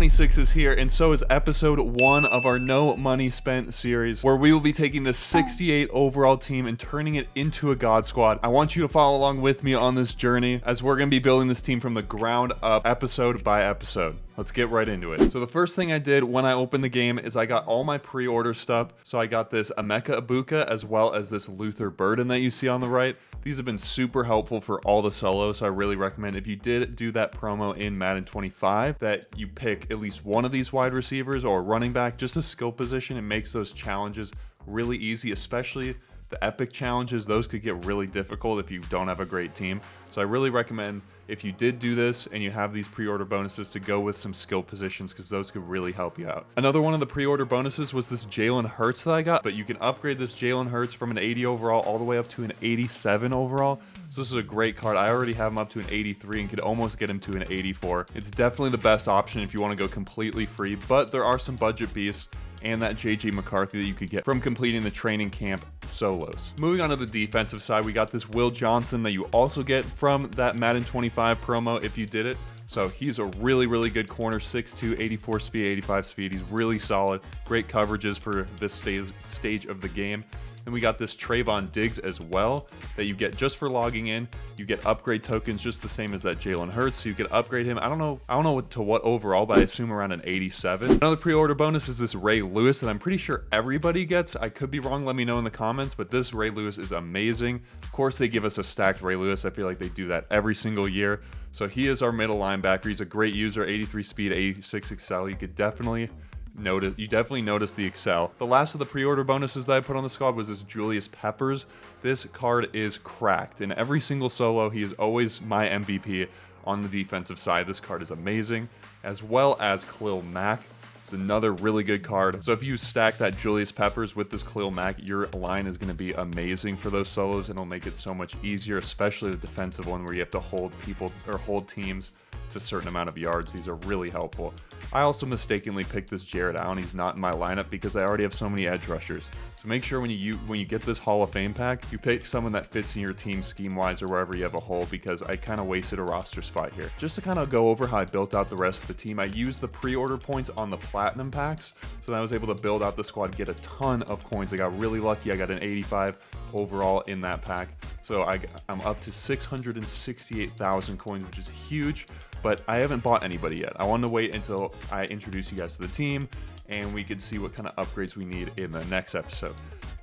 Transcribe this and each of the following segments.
MUT26 is here, and so is episode 1 of our No Money Spent series, where we will be taking the 68 overall team and turning it into a God Squad. I want you to follow along with me on this journey, as we're going to be building this team from the ground up, episode by episode. Let's get right into it. So the first thing I did when I opened the game is I got all my pre-order stuff. So I got this Emeka Ibuka as well as this Luther Burden that you see on the right. These have been super helpful for all the solos, so I really recommend if you did do that promo in Madden 25 that you pick at least one of these wide receivers or running back, just a skill position. It makes those challenges really easy, especially the epic challenges. Those could get really difficult if you don't have a great team. So I really recommend if you did do this and you have these pre-order bonuses to go with some skill positions, because those could really help you out. Another one of the pre-order bonuses was this Jaylen Hurts that I got, but you can upgrade this Jaylen Hurts from an 80 overall all the way up to an 87 overall. So this is a great card. I already have him up to an 83 and could almost get him to an 84. It's definitely the best option if you want to go completely free, but there are some budget beasts and that JJ McCarthy that you could get from completing the training camp solos. Moving on to the defensive side, we got this Will Johnson that you also get from that Madden 25 promo if you did it. So he's a really, really good corner, 6'2", 84 speed, 85 speed. He's really solid. Great coverages for this stage of the game. And we got this Trayvon Diggs as well that you get just for logging in. You get upgrade tokens just the same as that Jaylen Hurts. So you could upgrade him. I don't know to what overall, but I assume around an 87. Another pre-order bonus is this Ray Lewis that I'm pretty sure everybody gets. I could be wrong. Let me know in the comments. But this Ray Lewis is amazing. Of course, they give us a stacked Ray Lewis. I feel like they do that every single year. So he is our middle linebacker. He's a great user, 83 speed, 86 excel. You could definitely notice the excel. The last of the pre-order bonuses that I put on the squad was this Julius Peppers. This card is cracked. In every single solo, he is always my MVP on the defensive side. This card is amazing, as well as Khalil Mack. It's another really good card. So if you stack that Julius Peppers with this Khalil Mack, your line is going to be amazing for those solos, and it'll make it so much easier, especially the defensive one where you have to hold people or hold teams to a certain amount of yards. These are really helpful. I also mistakenly picked this Jared Allen. He's not in my lineup because I already have so many edge rushers. So make sure when you get this Hall of Fame pack, you pick someone that fits in your team scheme-wise or wherever you have a hole, because I kind of wasted a roster spot here. Just to kind of go over how I built out the rest of the team, I used the pre-order points on the platinum packs, so that I was able to build out the squad, get a ton of coins. I got really lucky. I got an 85 overall in that pack. So I'm up to 668,000 coins, which is huge. But I haven't bought anybody yet. I want to wait until I introduce you guys to the team and we can see what kind of upgrades we need in the next episode.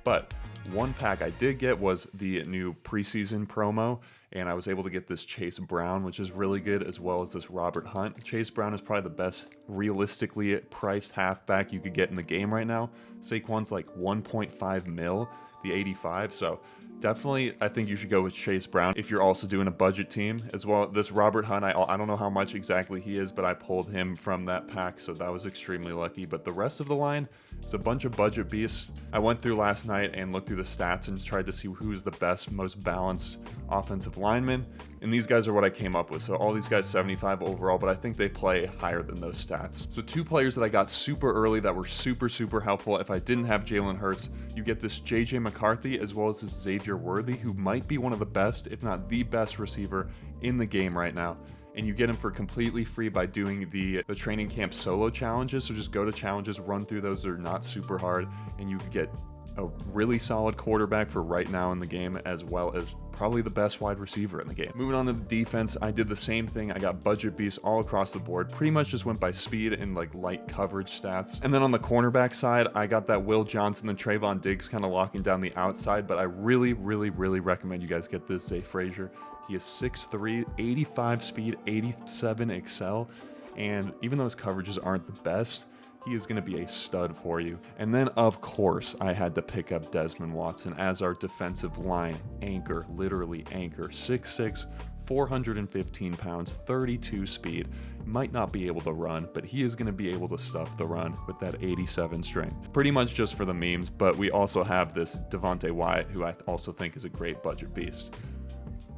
But one pack I did get was the new preseason promo, and I was able to get this Chase Brown, which is really good, as well as this Robert Hunt. Chase Brown is probably the best realistically priced halfback you could get in the game right now. Saquon's like 1.5 mil, the 85, so definitely, I think you should go with Chase Brown if you're also doing a budget team. As well, this Robert Hunt, I don't know how much exactly he is, but I pulled him from that pack, so that was extremely lucky. But the rest of the line is a bunch of budget beasts. I went through last night and looked through the stats and tried to see who's the best, most balanced offensive lineman, and these guys are what I came up with. So all these guys 75 overall, but I think they play higher than those stats. So two players that I got super early that were super helpful. If I didn't have Jaylen Hurts, you get this JJ McCarthy as well as this Xavier Worthy, who might be one of the best, if not the best receiver in the game right now. And you get him for completely free by doing the training camp solo challenges. So just go to challenges, run through those. They're not super hard, and you get a really solid quarterback for right now in the game, as well as probably the best wide receiver in the game. Moving on to the defense, I did the same thing. I got budget beasts all across the board. Pretty much just went by speed and like light coverage stats. And then on the cornerback side, I got that Will Johnson and Trayvon Diggs kind of locking down the outside, but I really recommend you guys get this Zay Frazier. He is 6'3", 85 speed, 87 excel, and even though his coverages aren't the best, he is going to be a stud for you. And then, of course, I had to pick up Desmond Watson as our defensive line anchor, literally anchor. 6'6", 415 pounds, 32 speed. Might not be able to run, but he is going to be able to stuff the run with that 87 strength. Pretty much just for the memes, but we also have this Devontae Wyatt, who I also think is a great budget beast.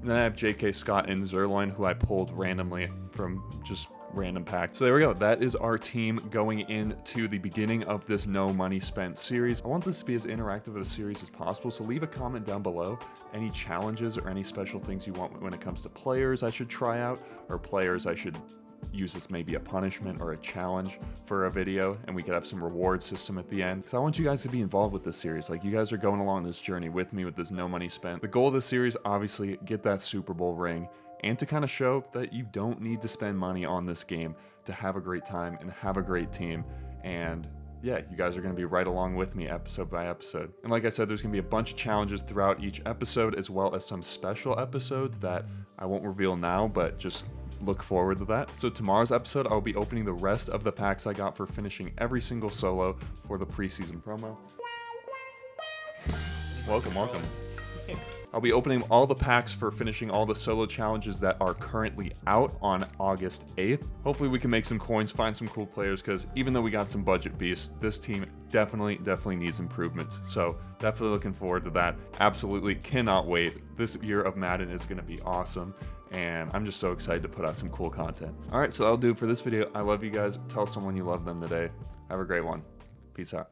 And then I have J.K. Scott and Zerline, who I pulled randomly from just random packs. So there we go. That is our team going into the beginning of this No Money Spent series. I want this to be as interactive of a series as possible, so leave a comment down below any challenges or any special things you want when it comes to players I should try out or players I should use this maybe a punishment or a challenge for a video, and we could have some reward system at the end, because I want you guys to be involved with this series. Like, you guys are going along this journey with me with this no money spent. The goal of this series, obviously, get that Super Bowl ring and to kind of show that you don't need to spend money on this game to have a great time and have a great team. And yeah, you guys are going to be right along with me episode by episode. And like I said, there's going to be a bunch of challenges throughout each episode, as well as some special episodes that I won't reveal now, but just look forward to that. So tomorrow's episode, I'll be opening the rest of the packs I got for finishing every single solo for the preseason promo. Welcome. I'll be opening all the packs for finishing all the solo challenges that are currently out on August 8th. Hopefully we can make some coins, find some cool players, because even though we got some budget beasts, this team definitely needs improvements. So definitely looking forward to that. Absolutely cannot wait. This year of Madden is going to be awesome, and I'm just so excited to put out some cool content. All right, so that'll do it for this video. I love you guys. Tell someone you love them today. Have a great one. Peace out.